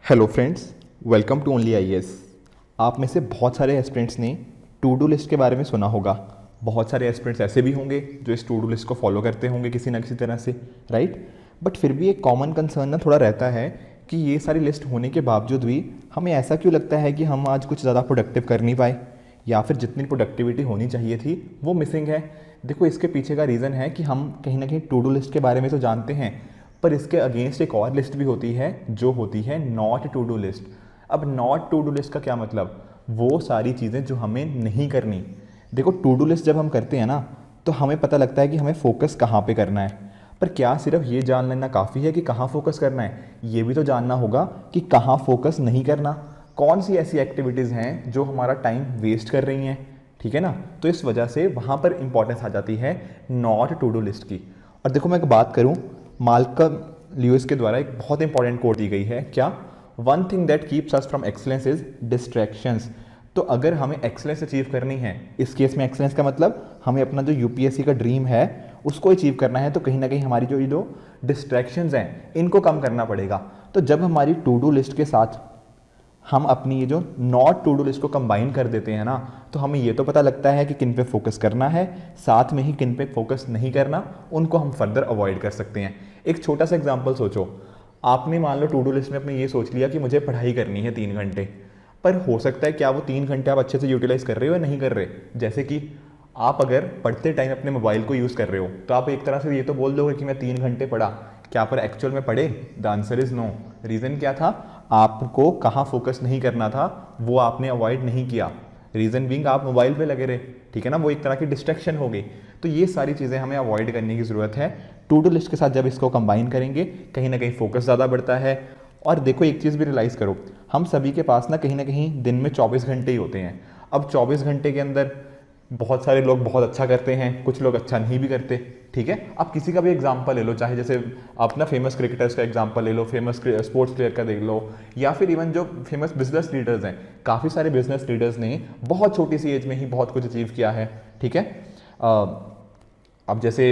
Hello friends, welcome to only IAS. आप में से बहुत सारे एस्पिरेंट्स ने टू डू लिस्ट के बारे में सुना होगा। बहुत सारे एस्पिरेंट्स ऐसे भी होंगे जो इस टू डू लिस्ट को फॉलो करते होंगे किसी ना किसी तरह से, राइट। बट फिर भी एक कॉमन कंसर्न ना थोड़ा रहता है कि ये सारी लिस्ट होने के बावजूद भी हमें ऐसा क्यों लगता है कि हम आज कुछ ज़्यादा प्रोडक्टिव कर नहीं पाए, या फिर जितनी प्रोडक्टिविटी होनी चाहिए थी वो मिसिंग है। देखो, इसके पीछे का रीज़न है कि हम कहीं ना कहीं टू डू लिस्ट के बारे में तो जानते हैं, पर इसके अगेंस्ट एक और लिस्ट भी होती है जो होती है नॉट टू डू लिस्ट। अब नॉट टू डू लिस्ट का क्या मतलब? वो सारी चीज़ें जो हमें नहीं करनी। देखो, टू डू लिस्ट जब हम करते हैं ना तो हमें पता लगता है कि हमें फोकस कहाँ पे करना है, पर क्या सिर्फ ये जान लेना काफ़ी है कि कहाँ फोकस करना है? ये भी तो जानना होगा कि कहाँ फोकस नहीं करना। कौन सी ऐसी एक्टिविटीज़ हैं जो हमारा टाइम वेस्ट कर रही हैं, ठीक है ना। तो इस वजह से वहाँ पर इंपॉर्टेंस आ जाती है नॉट टू डू लिस्ट की। और देखो, मैं एक बात करूँ, माल्कम ल्यूइस के द्वारा एक बहुत इंपॉर्टेंट कोट दी गई है। क्या? One thing that keeps us from excellence is distractions. तो अगर हमें एक्सलेंस अचीव करनी है, इस केस में एक्सलेंस का मतलब हमें अपना जो यूपीएससी का ड्रीम है उसको अचीव करना है, तो कहीं ना कहीं हमारी जो डिस्ट्रैक्शंस हैं इनको कम करना पड़ेगा। तो जब हमारी टू डू लिस्ट के साथ हम अपनी ये जो नॉट टू डू लिस्ट को कंबाइन कर देते हैं ना, तो हमें ये तो पता लगता है कि किन पे फोकस करना है, साथ में ही किन पे फोकस नहीं करना, उनको हम फर्दर अवॉइड कर सकते हैं। एक छोटा सा एग्जांपल सोचो। आपने मान लो टू डू लिस्ट में अपने ये सोच लिया कि मुझे पढ़ाई करनी है 3 घंटे, पर हो सकता है क्या वो 3 घंटे आप अच्छे से यूटिलाइज कर रहे हो या नहीं कर रहे। जैसे कि आप अगर पढ़ते टाइम अपने मोबाइल को यूज़ कर रहे हो तो आप एक तरह से ये तो बोल दोगे कि मैं 3 घंटे पढ़ा, क्या पर एक्चुअल में पढ़े? The answer is no. Reason क्या था? आपको कहाँ फोकस नहीं करना था वो आपने अवॉइड नहीं किया। रीज़न बीइंग आप मोबाइल पे लगे रहे, ठीक है ना। वो एक तरह की डिस्ट्रैक्शन हो गई। तो ये सारी चीज़ें हमें अवॉइड करने की ज़रूरत है। टू डू लिस्ट के साथ जब इसको कंबाइन करेंगे कहीं ना कहीं फोकस ज़्यादा बढ़ता है। और देखो, एक चीज़ भी रियलाइज़ करो, हम सभी के पास ना कहीं दिन में 24 घंटे ही होते हैं। अब 24 घंटे के अंदर बहुत सारे लोग बहुत अच्छा करते हैं, कुछ लोग अच्छा नहीं भी करते, ठीक है। आप किसी का भी एग्जांपल ले लो, चाहे जैसे आप ना फेमस क्रिकेटर्स का एग्जांपल ले लो, फेमस स्पोर्ट्स प्लेयर का देख लो, या फिर इवन जो फेमस बिजनेस लीडर्स हैं। काफ़ी सारे बिजनेस लीडर्स ने बहुत छोटी सी एज में ही बहुत कुछ अचीव किया है, ठीक है। अब जैसे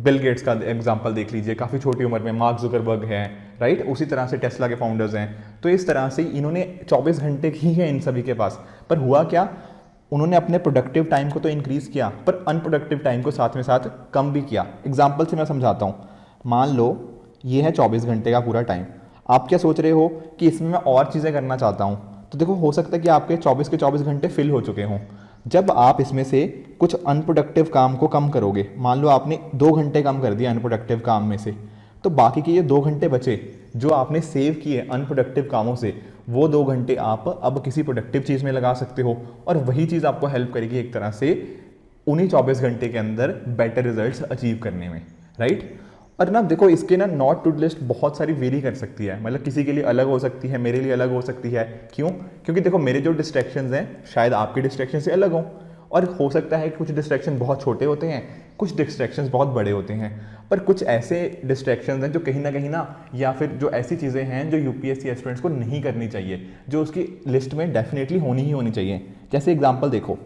बिल गेट्स का एग्जांपल देख लीजिए, काफ़ी छोटी उम्र में। मार्क जुकरबर्ग हैं, राइट। उसी तरह से टेस्ला के फाउंडर्स हैं। तो इस तरह से इन्होंने 24 घंटे ही हैं इन सभी के पास, पर हुआ क्या? उन्होंने अपने प्रोडक्टिव टाइम को तो इंक्रीज़ किया, पर अनप्रोडक्टिव टाइम को साथ में साथ कम भी किया। एग्जाम्पल से मैं समझाता हूँ। मान लो ये है 24 घंटे का पूरा टाइम। आप क्या सोच रहे हो कि इसमें मैं और चीज़ें करना चाहता हूँ, तो देखो, हो सकता है कि आपके 24 के 24 घंटे फिल हो चुके हों। जब आप इसमें से कुछ अनप्रोडक्टिव काम को कम करोगे, मान लो आपने 2 घंटे कम कर दिया अनप्रोडक्टिव काम में से, तो बाकी के ये 2 घंटे बचे जो आपने सेव किए अनप्रोडक्टिव कामों से, वो 2 घंटे आप अब किसी प्रोडक्टिव चीज़ में लगा सकते हो, और वही चीज़ आपको हेल्प करेगी एक तरह से उन्हीं 24 घंटे के अंदर बेटर रिजल्ट्स अचीव करने में, राइट। और ना देखो, इसके ना नॉट टू लिस्ट बहुत सारी वेरी कर सकती है, मतलब किसी के लिए अलग हो सकती है, मेरे लिए अलग हो सकती है। क्यों? क्योंकि देखो, मेरे जो डिस्ट्रैक्शंस हैं शायद आपके डिस्ट्रैक्शन से अलग हों, और हो सकता है कि कुछ डिस्ट्रैक्शन बहुत छोटे होते हैं, कुछ डिस्ट्रैक्शंस बहुत बड़े होते हैं। पर कुछ ऐसे डिस्ट्रैक्शंस हैं जो कहीं ना, या फिर जो ऐसी चीज़ें हैं जो यूपीएससी एस्पिरेंट्स को नहीं करनी चाहिए, जो उसकी लिस्ट में डेफिनेटली होनी ही होनी चाहिए। जैसे एग्जांपल देखो,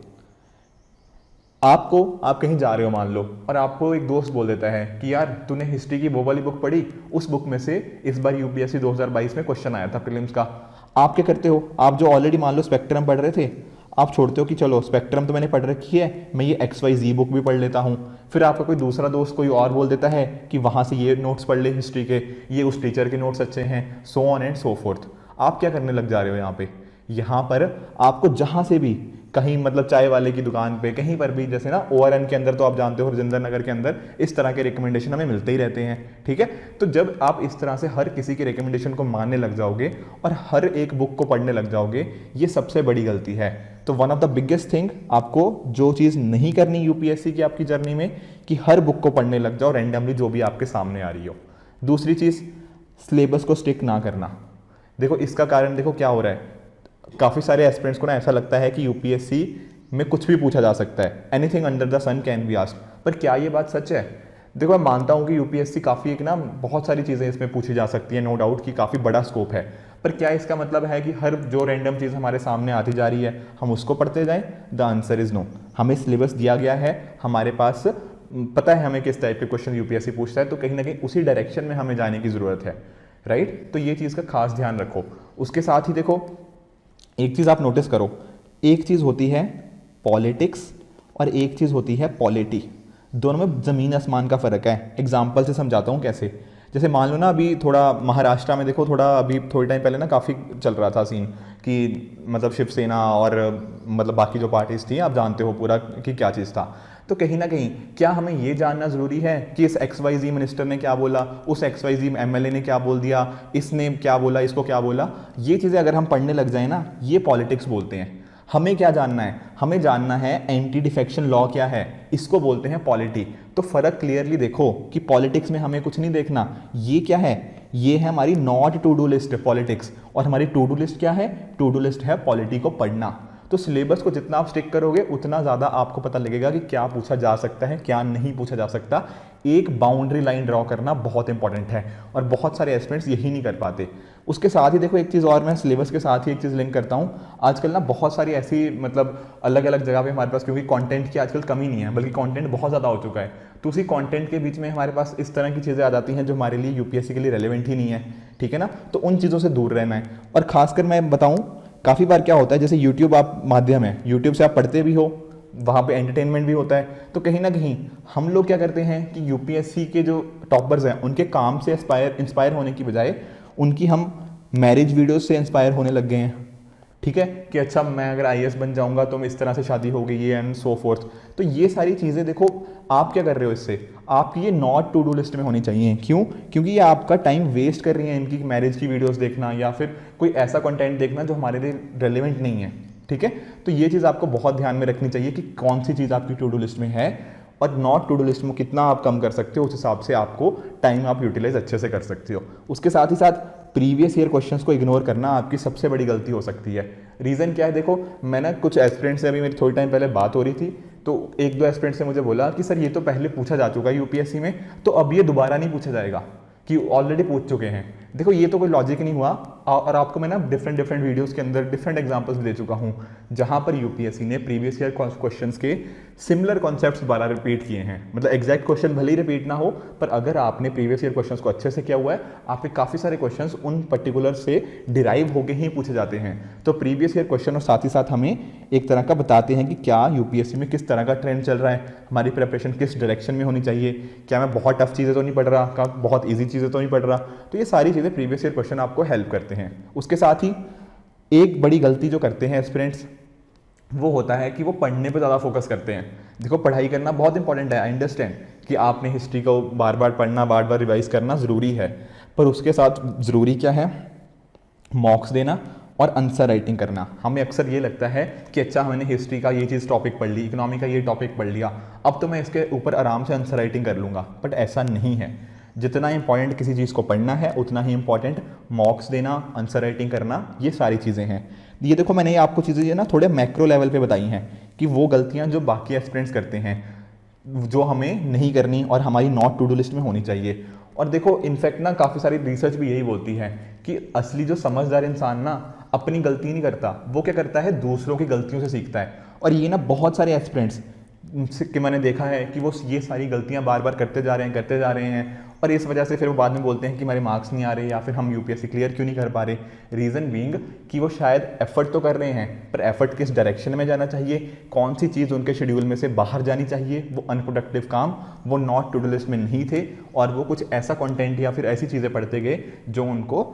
आप कहीं जा रहे हो मान लो, और आपको एक दोस्त बोल देता है कि यार तूने हिस्ट्री की वो वाली बुक पढ़ी, उस बुक में से इस बार यूपीएससी 2022 में क्वेश्चन आया था प्रीलिम्स का। आप क्या करते हो? आप जो ऑलरेडी मान लो स्पेक्ट्रम पढ़ रहे थे, आप छोड़ते हो कि चलो स्पेक्ट्रम तो मैंने पढ़ रखी है, मैं ये XYZ बुक भी पढ़ लेता हूँ। फिर आपका कोई दूसरा दोस्त कोई और बोल देता है कि वहाँ से ये नोट्स पढ़ ले हिस्ट्री के, ये उस टीचर के नोट्स अच्छे हैं, so on and so fourth. आप क्या करने लग जा रहे हो यहाँ पर आपको जहाँ से भी, कहीं मतलब चाय वाले की दुकान पे, कहीं पर भी, जैसे ना ORN के अंदर तो आप जानते हो, राजेंद्र नगर के अंदर इस तरह के रिकमेंडेशन हमें मिलते ही रहते हैं, ठीक है। तो जब आप इस तरह से हर किसी के रिकमेंडेशन को मानने लग जाओगे और हर एक बुक को पढ़ने लग जाओगे, ये सबसे बड़ी गलती है। तो one of the biggest thing, आपको जो चीज़ नहीं करनी यूपीएससी की आपकी जर्नी में, कि हर बुक को पढ़ने लग जाओ रैंडमली जो भी आपके सामने आ रही हो। दूसरी चीज़, सिलेबस को स्टिक ना करना। देखो, इसका कारण देखो क्या हो रहा है, काफ़ी सारे एस्पिरेंट्स को ना ऐसा लगता है कि यूपीएससी में कुछ भी पूछा जा सकता है, anything under the sun can be asked. पर क्या ये बात सच है? देखो, मैं मानता हूँ कि यूपीएससी काफ़ी एक ना बहुत सारी चीज़ें इसमें पूछी जा सकती है, नो डाउट कि काफ़ी बड़ा स्कोप है। पर क्या इसका मतलब है कि हर जो रैंडम चीज़ हमारे सामने आती जा रही है हम उसको पढ़ते जाएं? The answer is no. हमें सिलेबस दिया गया है, हमारे पास पता है हमें किस टाइप के क्वेश्चन यूपीएससी पूछता है, तो कहीं ना कहीं उसी डायरेक्शन में हमें जाने की ज़रूरत है। राइट। तो ये चीज़ का खास ध्यान रखो। उसके साथ ही देखो एक चीज़ आप नोटिस करो, एक चीज़ होती है पॉलिटिक्स और एक चीज़ होती है पॉलिटी। दोनों में ज़मीन आसमान का फ़र्क है। एग्जाम्पल से समझाता हूँ कैसे। जैसे मान लो ना अभी थोड़ा महाराष्ट्र में देखो, थोड़ा अभी थोड़े टाइम पहले ना काफ़ी चल रहा था सीन कि मतलब शिवसेना और मतलब बाकी जो पार्टीज़ थी, आप जानते हो पूरा कि क्या चीज़ था। तो कहीं ना कहीं क्या हमें ये जानना ज़रूरी है कि इस XYZ मिनिस्टर ने क्या बोला, उस XYZ MLA ने क्या बोल दिया, इसने क्या बोला, इसको क्या बोला? ये चीज़ें अगर हम पढ़ने लग जाए ना, ये पॉलिटिक्स बोलते हैं। हमें क्या जानना है? हमें जानना है एंटी डिफेक्शन लॉ क्या है, इसको बोलते हैं पॉलिटी। तो फ़र्क क्लियरली देखो कि पॉलिटिक्स में हमें कुछ नहीं देखना। ये क्या है? ये है हमारी not to do list politics, और हमारी टू डू लिस्ट क्या है? टू डू लिस्ट है पॉलिटी को पढ़ना। तो सिलेबस को जितना आप स्टिक करोगे उतना ज़्यादा आपको पता लगेगा कि क्या पूछा जा सकता है, क्या नहीं पूछा जा सकता। एक बाउंड्री लाइन ड्रॉ करना बहुत इंपॉर्टेंट है, और बहुत सारे एस्पिरेंट्स यही नहीं कर पाते। उसके साथ ही देखो एक चीज़ और, मैं सिलेबस के साथ ही एक चीज़ लिंक करता हूँ। आजकल ना बहुत सारी ऐसी मतलब अलग अलग जगह पे हमारे पास, क्योंकि कंटेंट की आजकल कमी नहीं है, बल्कि कंटेंट बहुत ज़्यादा हो चुका है, तो उसी कंटेंट के बीच में हमारे पास इस तरह की चीज़ें आ जाती हैं जो हमारे लिए यूपीएससी के लिए रेलेवेंट ही नहीं है, ठीक है ना। तो उन चीज़ों से दूर रहना है। और खासकर मैं बताऊँ, काफ़ी बार क्या होता है, जैसे यूट्यूब आप माध्यम है, यूट्यूब से आप पढ़ते भी हो, वहाँ पे एंटरटेनमेंट भी होता है। तो कहीं ना कहीं हम लोग क्या करते हैं कि यूपीएससी के जो टॉपर्स हैं उनके काम से इंस्पायर होने की बजाय उनकी हम मैरिज वीडियोस से इंस्पायर होने लग गए हैं, ठीक है, कि अच्छा मैं अगर आईएएस बन जाऊंगा तो इस तरह से शादी होगी, ये एंड सो फोर्थ। तो ये सारी चीज़ें देखो, आप क्या कर रहे हो इससे, आपकी ये नॉट टू डू लिस्ट में होनी चाहिए। क्यों? क्योंकि ये आपका टाइम वेस्ट कर रही है इनकी मैरिज की वीडियोस देखना, या फिर कोई ऐसा कंटेंट देखना जो हमारे लिए रेलिवेंट नहीं है, ठीक है। तो ये चीज़ आपको बहुत ध्यान में रखनी चाहिए कि कौन सी चीज़ आपकी टू डू लिस्ट में है, और नॉट टू डू लिस्ट में कितना आप कम कर सकते हो, उस हिसाब से आपको टाइम आप यूटिलाइज अच्छे से कर सकते हो। उसके साथ ही साथ प्रीवियस ईयर क्वेश्चंस को इग्नोर करना आपकी सबसे बड़ी गलती हो सकती है। रीज़न क्या है? देखो, मैंने कुछ एस्पिरेंट से अभी मेरी थोड़ी टाइम पहले बात हो रही थी, तो एक दो एस्पिरेंट से मुझे बोला कि सर ये तो पहले पूछा जा चुका है यूपीएससी में, तो अब ये दोबारा नहीं पूछा जाएगा, कि ऑलरेडी पूछ चुके हैं। देखो ये तो कोई लॉजिक नहीं हुआ, और आपको मैं ना डिफरेंट वीडियोस के अंदर डिफरेंट एग्जांपल्स दे चुका हूं जहां पर यूपीएससी ने प्रीवियस ईयर क्वेश्चंस के सिमिलर कॉन्सेप्ट्स दोबारा रिपीट किए हैं। मतलब एग्जैक्ट क्वेश्चन भले ही रिपीट ना हो, पर अगर आपने प्रीवियस ईयर क्वेश्चंस को अच्छे से किया हुआ है, आपके काफ़ी सारे क्वेश्चंस उन पर्टिकुलर से डिराइव होकर ही पूछे जाते हैं। तो प्रीवियस ईयर क्वेश्चन और साथ ही साथ हमें एक तरह का बताते हैं कि क्या यूपीएससी में किस तरह का ट्रेंड चल रहा है, हमारी प्रिपरेशन किस डायरेक्शन में होनी चाहिए, क्या मैं बहुत टफ चीज़ें तो नहीं पढ़ रहा, क्या बहुत ईजी चीज़ें तो नहीं पढ़ रहा। तो ये सारी चीज़ें प्रीवियस ईयर क्वेश्चन आपको हेल्प करते हैं। उसके साथ ही एक बड़ी गलती जो करते हैं एस्पिरेंट्स, वो होता है कि वो पढ़ने पे ज़्यादा फोकस करते हैं। देखो पढ़ाई करना बहुत इंपॉर्टेंट है, आई अंडरस्टैंड कि आपने हिस्ट्री को बार बार पढ़ना, बार बार रिवाइज करना ज़रूरी है, पर उसके साथ ज़रूरी क्या है? मॉक्स देना और आंसर राइटिंग करना। हमें अक्सर ये लगता है कि अच्छा मैंने हिस्ट्री का ये चीज़ टॉपिक पढ़ ली, इकोनॉमी का ये टॉपिक पढ़ लिया, अब तो मैं इसके ऊपर आराम से आंसर राइटिंग कर लूँगा, बट ऐसा नहीं है। जितना इंपॉर्टेंट किसी चीज़ को पढ़ना है उतना ही इंपॉर्टेंट मॉक्स देना, आंसर राइटिंग करना, ये सारी चीज़ें हैं। ये देखो मैंने ये आपको चीज़ें ये ना थोड़े मैक्रो लेवल पे बताई हैं कि वो गलतियाँ जो बाकी एस्पिरेंट्स करते हैं जो हमें नहीं करनी और हमारी नॉट टू डू लिस्ट में होनी चाहिए। और देखो इनफैक्ट ना काफ़ी सारी रिसर्च भी यही बोलती है कि असली जो समझदार इंसान ना अपनी गलती नहीं करता, वो क्या करता है? दूसरों की गलतियों से सीखता है। और ये ना बहुत सारे एस्पिरेंट्स कि मैंने देखा है कि वो ये सारी गलतियां बार बार करते जा रहे हैं, और इस वजह से फिर वो बाद में बोलते हैं कि हमारे मार्क्स नहीं आ रहे, या फिर हम यूपीएससी क्लियर क्यों नहीं कर पा रहे। रीज़न बीइंग कि वो शायद एफर्ट तो कर रहे हैं, पर एफर्ट किस डायरेक्शन में जाना चाहिए, कौन सी चीज़ उनके शेड्यूल में से बाहर जानी चाहिए, वो अनप्रोडक्टिव काम वो नॉट टू डू लिस्ट में नहीं थे, और वो कुछ ऐसा कंटेंट या फिर ऐसी चीज़ें पढ़ते गए जो उनको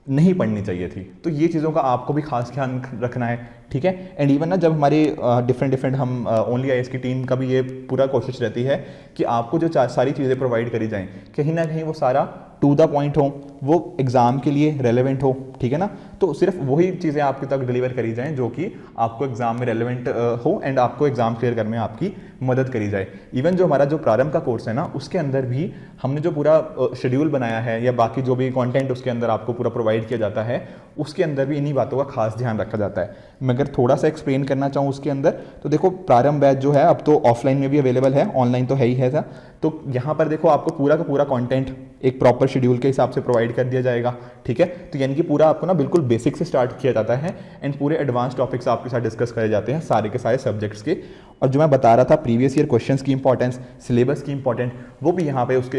नहीं पढ़नी चाहिए थी। तो ये चीज़ों का आपको भी खास ध्यान रखना है, ठीक है। एंड इवन ना जब हमारी डिफरेंट हम ओनली आईएएस की टीम का भी ये पूरा कोशिश रहती है कि आपको जो सारी चीज़ें प्रोवाइड करी जाएं कहीं ना कहीं वो सारा टू द पॉइंट हो, वो एग्ज़ाम के लिए रेलेवेंट हो, ठीक है ना। तो सिर्फ वही चीज़ें आपके तक डिलीवर करी जाएं जो कि आपको एग्ज़ाम में रेलेवेंट हो एंड आपको एग्ज़ाम क्लियर करने में आपकी मदद करी जाए। इवन जो हमारा जो प्रारंभ का कोर्स है ना, उसके अंदर भी हमने जो पूरा शेड्यूल बनाया है या बाकी जो भी कंटेंट उसके अंदर आपको पूरा प्रोवाइड किया जाता है, उसके अंदर भी इन्हीं बातों का खास ध्यान रखा जाता है। अगर थोड़ा सा एक्सप्लेन करना चाहूँ उसके अंदर, तो देखो प्रारंभ बैच जो है अब तो ऑफलाइन में भी अवेलेबल है, ऑनलाइन तो है ही है था। तो यहाँ पर देखो आपको पूरा का पूरा कंटेंट एक प्रॉपर शेड्यूल के हिसाब से प्रोवाइड कर दिया जाएगा, ठीक है। तो यानी कि पूरा आपको ना बिल्कुल बेसिक से स्टार्ट किया जाता है एंड पूरे एडवांस टॉपिक्स आपके साथ डिस्कस करे जाते हैं सारे के सारे सब्जेक्ट्स के। और जो मैं बता रहा था प्रीवियस ईयर क्वेश्चंस की इंपॉर्टेंस, सिलेबस की इंपॉर्टेंट, वो भी यहाँ पे उसके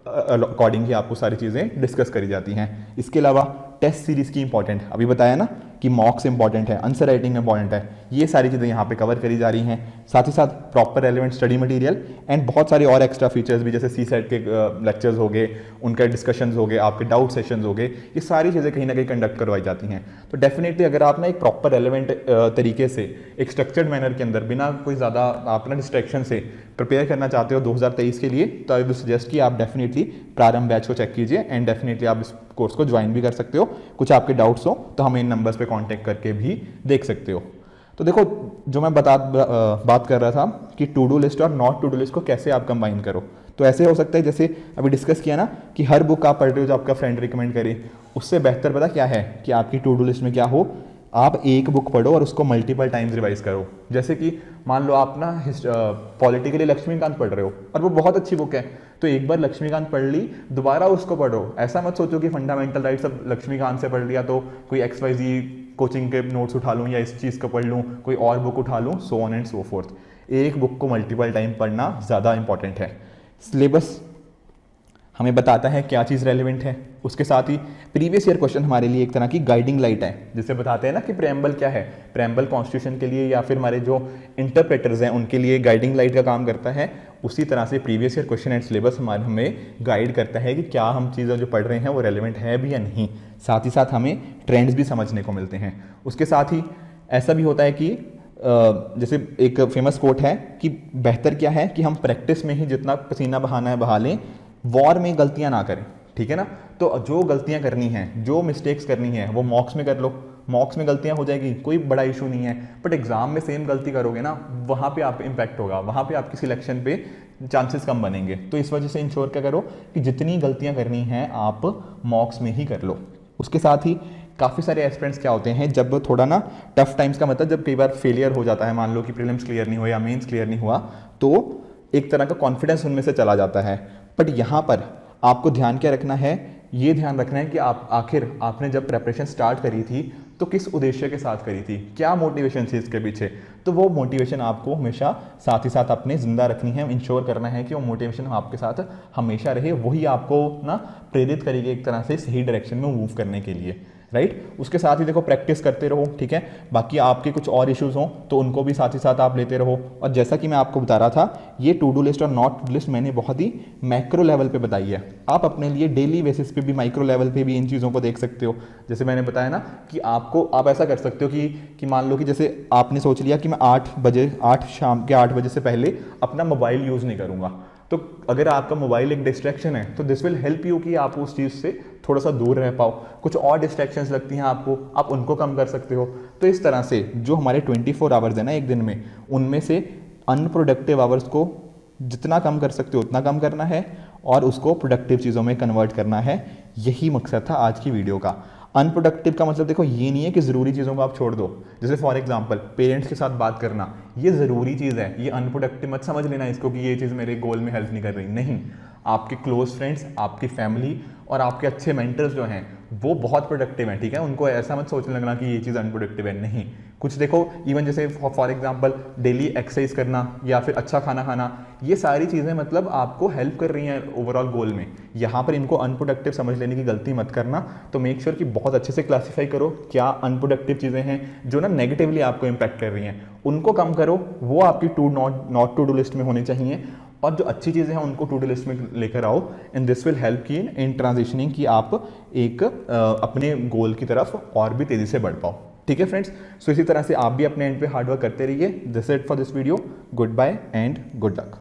अकॉर्डिंग ही आपको सारी चीज़ें डिस्कस करी जाती हैं। इसके अलावा टेस्ट सीरीज़ की इंपॉर्टेंट, अभी बताया ना कि मॉक्स इंपॉर्टेंट है, आंसर राइटिंग इंपॉर्टेंट है, ये सारी चीज़ें यहाँ पे कवर करी जा रही हैं। साथ ही साथ proper relevant study material and बहुत सारे और एक्स्ट्रा फीचर्स भी, जैसे सी सेट के लेक्चर्स हो गए, उनका डिस्कशंस हो गए, आपके डाउट सेशंस हो गए, ये सारी चीज़ें कहीं ना कहीं कंडक्ट करवाई जाती हैं। तो डेफिनेटली अगर आप ना एक प्रॉपर रेलेवेंट तरीके से एक स्ट्रक्चर्ड मैनर के अंदर बिना कोई ज़्यादा आप ना डिस्ट्रैक्शन से प्रिपेयर करना चाहते हो 2023 के लिए, तो आई विल सजेस्ट कि आप डेफिनेटली प्रारंभ बैच को चेक कीजिए एंड डेफिनेटली आप इस कोर्स को ज्वाइन भी कर सकते हो। कुछ आपके डाउट्स हो तो हमें इन नंबर्स पे कांटेक्ट करके भी देख सकते हो। तो देखो जो मैं बात कर रहा था कि टू डू लिस्ट और नॉट टू डू लिस्ट को कैसे आप कंबाइन करो, तो ऐसे हो सकता है जैसे अभी डिस्कस किया ना कि हर बुक आप पढ़ रहे हो जो आपका फ्रेंड रिकमेंड करे, उससे बेहतर पता क्या है कि आपकी टू डू लिस्ट में क्या हो, आप एक बुक पढ़ो और उसको मल्टीपल टाइम्स रिवाइज करो। जैसे कि मान लो आप ना पॉलिटिकली लक्ष्मीकांत पढ़ रहे हो और वो बहुत अच्छी बुक है, तो एक बार लक्ष्मीकांत पढ़ ली, दोबारा उसको पढ़ो। ऐसा मत सोचो कि फंडामेंटल राइट्स अब लक्ष्मीकांत से पढ़ लिया तो कोई XYZ कोचिंग के नोट्स उठा लूँ या इस चीज़ को पढ़ लूँ, कोई और बुक उठा लूँ, so on and so fourth. एक बुक को मल्टीपल टाइम पढ़ना ज़्यादा इंपॉर्टेंट है। सिलेबस हमें बताता है क्या चीज़ रेलिवेंट है, उसके साथ ही प्रीवियस ईयर क्वेश्चन हमारे लिए एक तरह की गाइडिंग लाइट है, जिसे बताते हैं ना कि प्रेम्बल क्या है। प्रेम्बल कॉन्स्टिट्यूशन के लिए या फिर हमारे जो इंटरप्रेटर्स हैं उनके लिए गाइडिंग लाइट का काम करता है। उसी तरह से previous year question and syllabus हमारे हमें गाइड करता है कि क्या हम चीज़ें जो पढ़ रहे हैं वो रेलिवेंट है भी या नहीं। साथ ही साथ हमें ट्रेंड्स भी समझने को मिलते हैं। उसके साथ ही ऐसा भी होता है कि जैसे एक फेमस कोट है कि बेहतर क्या है कि हम प्रैक्टिस में ही जितना पसीना बहाना है बहा लें, वॉर में गलतियां ना करें, ठीक है ना। तो जो गलतियां करनी हैं, जो मिस्टेक्स करनी है, वो मॉक्स में कर लो। मॉक्स में गलतियां हो जाएगी, कोई बड़ा इशू नहीं है, बट एग्जाम में सेम गलती करोगे ना, वहाँ पे आप इम्पैक्ट होगा, वहाँ पे आपकी सिलेक्शन पे चांसेस कम बनेंगे। तो इस वजह से इंश्योर क्या करो कि जितनी गलतियां करनी हैं आप मॉक्स में ही कर लो। उसके साथ ही काफ़ी सारे एस्पिरेंट्स क्या होते हैं, जब थोड़ा ना टफ टाइम्स का मतलब जब कई बार फेलियर हो जाता है, मान लो कि प्रीलिम्स क्लियर नहीं हुआ या मेंस क्लियर नहीं हुआ, तो एक तरह का कॉन्फिडेंस उनमें से चला जाता है। बट यहाँ पर आपको ध्यान क्या रखना है, ये ध्यान रखना है कि आप आखिर आपने जब प्रेपरेशन स्टार्ट करी थी तो किस उद्देश्य के साथ करी थी, क्या मोटिवेशन थी इसके पीछे। तो वो मोटिवेशन आपको हमेशा साथ ही साथ अपने जिंदा रखनी है, इंश्योर करना है कि वो मोटिवेशन आपके साथ हमेशा रहे, वही आपको ना प्रेरित करेगी एक तरह से सही डायरेक्शन में मूव करने के लिए, राइट। उसके साथ ही देखो प्रैक्टिस करते रहो, ठीक है। बाकी आपके कुछ और इश्यूज हों तो उनको भी साथ ही साथ आप लेते रहो। और जैसा कि मैं आपको बता रहा था, ये टू डू लिस्ट और नॉट टू डू लिस्ट मैंने बहुत ही मैक्रो लेवल पे बताई है। आप अपने लिए डेली बेसिस पे भी माइक्रो लेवल पे भी इन चीज़ों को देख सकते हो। जैसे मैंने बताया ना कि आपको आप ऐसा कर सकते हो कि मान लो कि जैसे आपने सोच लिया कि मैं 8 शाम के 8 बजे से पहले अपना मोबाइल यूज़ नहीं करूँगा, तो अगर आपका मोबाइल एक डिस्ट्रैक्शन है तो दिस विल हेल्प यू कि आप उस चीज़ से थोड़ा सा दूर रह पाओ। कुछ और डिस्ट्रैक्शंस लगती हैं आपको, आप उनको कम कर सकते हो। तो इस तरह से जो हमारे 24 आवर्स है ना एक दिन में, उनमें से अनप्रोडक्टिव आवर्स को जितना कम कर सकते हो उतना कम करना है और उसको प्रोडक्टिव चीज़ों में कन्वर्ट करना है। यही मकसद था आज की वीडियो का। अनप्रोडक्टिव का मतलब देखो ये नहीं है कि ज़रूरी चीज़ों को आप छोड़ दो। जैसे फॉर एग्जांपल पेरेंट्स के साथ बात करना, ये ज़रूरी चीज़ है, ये अनप्रोडक्टिव मत समझ लेना इसको कि ये चीज़ मेरे गोल में हेल्प नहीं कर रही। नहीं, आपके क्लोज फ्रेंड्स, आपकी फैमिली और आपके अच्छे मेंटर्स जो हैं वो बहुत प्रोडक्टिव हैं, ठीक है। उनको ऐसा मत सोचने लगना कि ये चीज़ अनप्रोडक्टिव है, नहीं। कुछ देखो इवन जैसे फॉर एग्जांपल डेली एक्सरसाइज करना या फिर अच्छा खाना खाना, ये सारी चीज़ें मतलब आपको हेल्प कर रही हैं ओवरऑल गोल में। यहाँ पर इनको अनप्रोडक्टिव समझ लेने की गलती मत करना। तो मेक श्योर कि बहुत अच्छे से क्लासीफाई करो क्या अनप्रोडक्टिव चीज़ें हैं जो ना नेगेटिवली आपको इम्पैक्ट कर रही हैं, उनको कम करो। वो आपकी नॉट टू डू लिस्ट में होनी चाहिए और जो अच्छी चीज़ें हैं उनको टू डू लिस्ट में लेकर आओ। एंड दिस विल हेल्प की इन ट्रांजिशनिंग कि आप एक अपने गोल की तरफ और भी तेज़ी से बढ़ पाओ, ठीक है फ्रेंड्स। सो इसी तरह से आप भी अपने एंड पे हार्डवर्क करते रहिए। This it for this video. Goodbye and good luck.